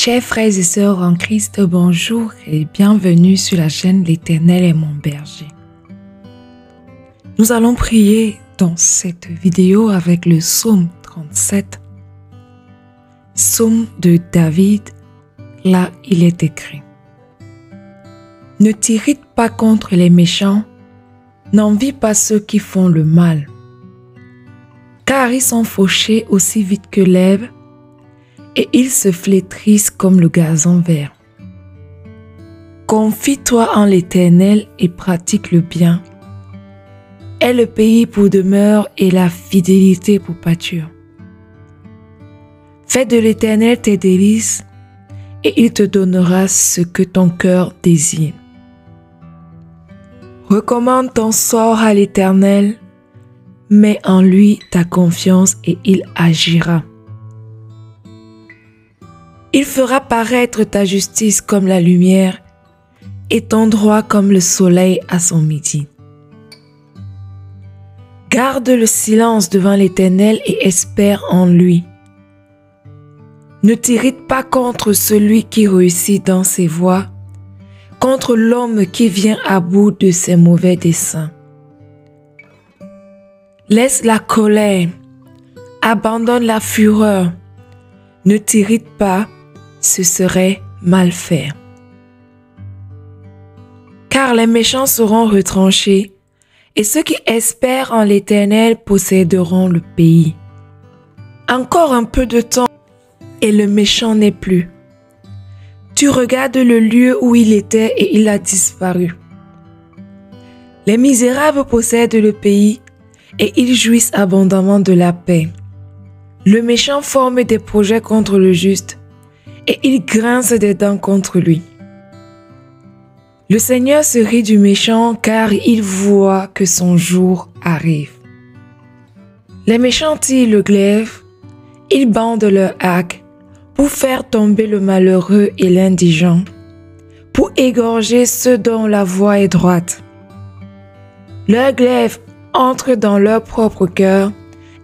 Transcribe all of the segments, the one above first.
Chers frères et sœurs en Christ, bonjour et bienvenue sur la chaîne L'Éternel est mon berger. Nous allons prier dans cette vidéo avec le psaume 37, psaume de David. Là, il est écrit: Ne t'irrite pas contre les méchants, n'envie pas ceux qui font le mal, car ils sont fauchés aussi vite que l'herbe, et ils se flétrissent comme le gazon vert. Confie-toi en l'Éternel et pratique le bien. Aie le pays pour demeure et la fidélité pour pâture. Fais de l'Éternel tes délices, et il te donnera ce que ton cœur désire. Recommande ton sort à l'Éternel, mets en lui ta confiance et il agira. Il fera paraître ta justice comme la lumière et ton droit comme le soleil à son midi. Garde le silence devant l'Éternel et espère en lui. Ne t'irrite pas contre celui qui réussit dans ses voies, contre l'homme qui vient à bout de ses mauvais desseins. Laisse la colère, abandonne la fureur, ne t'irrite pas, ce serait mal faire. Car les méchants seront retranchés, et ceux qui espèrent en l'Éternel posséderont le pays. Encore un peu de temps, et le méchant n'est plus. Tu regardes le lieu où il était et il a disparu. Les misérables possèdent le pays, et ils jouissent abondamment de la paix. Le méchant forme des projets contre le juste, et il grince des dents contre lui. Le Seigneur se rit du méchant car il voit que son jour arrive. Les méchants tirent le glaive, ils bandent leur arc pour faire tomber le malheureux et l'indigent, pour égorger ceux dont la voie est droite. Leur glaive entre dans leur propre cœur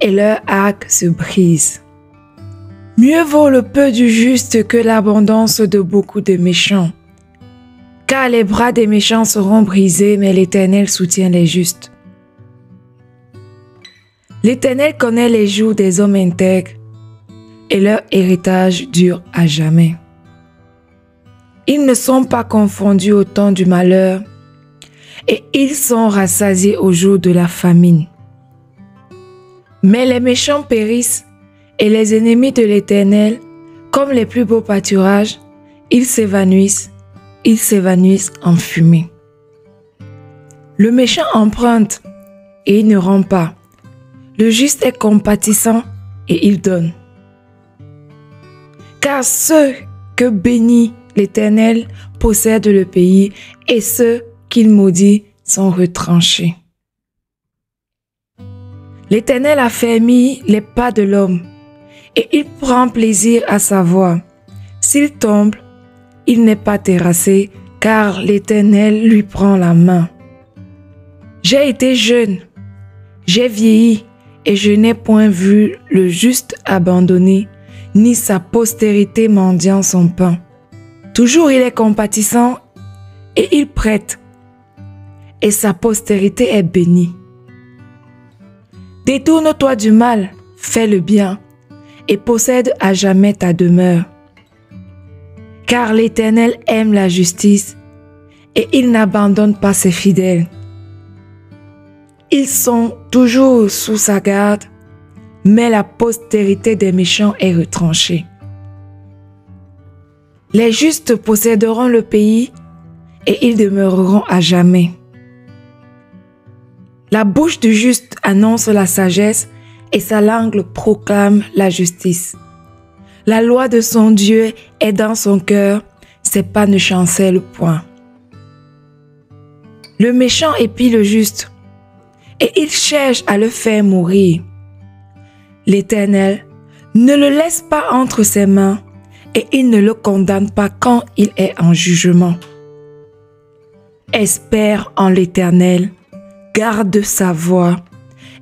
et leur arc se brise. Mieux vaut le peu du juste que l'abondance de beaucoup de méchants. Car les bras des méchants seront brisés, mais l'Éternel soutient les justes. L'Éternel connaît les jours des hommes intègres, et leur héritage dure à jamais. Ils ne sont pas confondus au temps du malheur, et ils sont rassasiés au jour de la famine. Mais les méchants périssent, et les ennemis de l'Éternel, comme les plus beaux pâturages, ils s'évanouissent en fumée. Le méchant emprunte, et il ne rend pas. Le juste est compatissant, et il donne. Car ceux que bénit l'Éternel possèdent le pays, et ceux qu'il maudit sont retranchés. L'Éternel a fermi les pas de l'homme, et il prend plaisir à sa voie. S'il tombe, il n'est pas terrassé, car l'Éternel lui prend la main. J'ai été jeune, j'ai vieilli, et je n'ai point vu le juste abandonné, ni sa postérité mendiant son pain. Toujours il est compatissant, et il prête, et sa postérité est bénie. Détourne-toi du mal, fais le bien, et possède à jamais ta demeure. Car l'Éternel aime la justice, et il n'abandonne pas ses fidèles. Ils sont toujours sous sa garde, mais la postérité des méchants est retranchée. Les justes posséderont le pays, et ils demeureront à jamais. La bouche du juste annonce la sagesse, et sa langue proclame la justice. La loi de son Dieu est dans son cœur, ses pas ne chancellent point. Le méchant épie le juste, et il cherche à le faire mourir. L'Éternel ne le laisse pas entre ses mains, et il ne le condamne pas quand il est en jugement. Espère en l'Éternel, garde sa voie,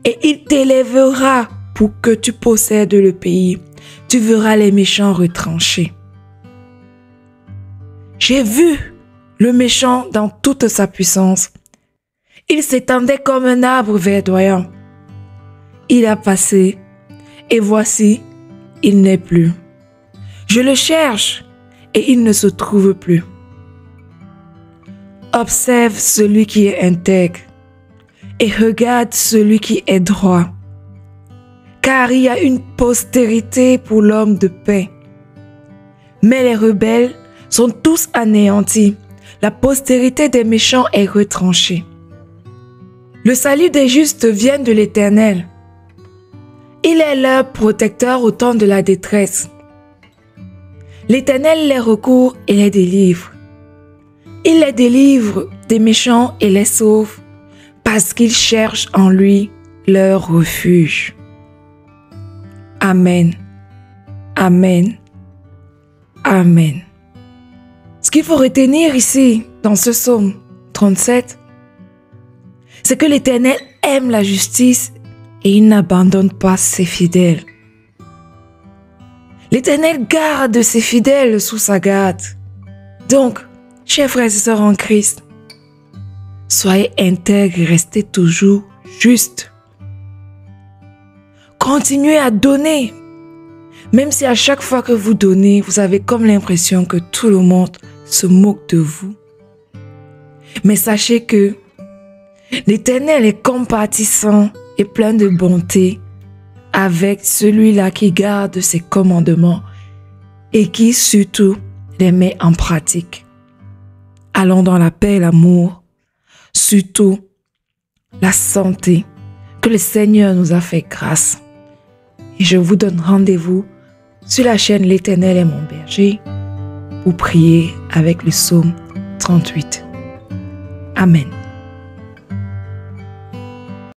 et il t'élèvera pour que tu possèdes le pays. Tu verras les méchants retranchés. J'ai vu le méchant dans toute sa puissance. Il s'étendait comme un arbre verdoyant. Il a passé, et voici, il n'est plus. Je le cherche, et il ne se trouve plus. Observe celui qui est intègre, et regarde celui qui est droit. Car il y a une postérité pour l'homme de paix. Mais les rebelles sont tous anéantis. La postérité des méchants est retranchée. Le salut des justes vient de l'Éternel. Il est leur protecteur au temps de la détresse. L'Éternel les recourt et les délivre. Il les délivre des méchants et les sauve parce qu'ils cherchent en lui leur refuge. Amen. Amen. Amen. Ce qu'il faut retenir ici, dans ce psaume 37, c'est que l'Éternel aime la justice et il n'abandonne pas ses fidèles. L'Éternel garde ses fidèles sous sa garde. Donc, chers frères et sœurs en Christ, soyez intègres, restez toujours justes. Continuez à donner. Même si à chaque fois que vous donnez, vous avez comme l'impression que tout le monde se moque de vous. Mais sachez que l'Éternel est compatissant et plein de bonté avec celui-là qui garde ses commandements et qui surtout les met en pratique. Allons dans la paix et l'amour, surtout la santé que le Seigneur nous a fait grâce. Et je vous donne rendez-vous sur la chaîne L'Éternel est mon berger pour prier avec le psaume 38. Amen.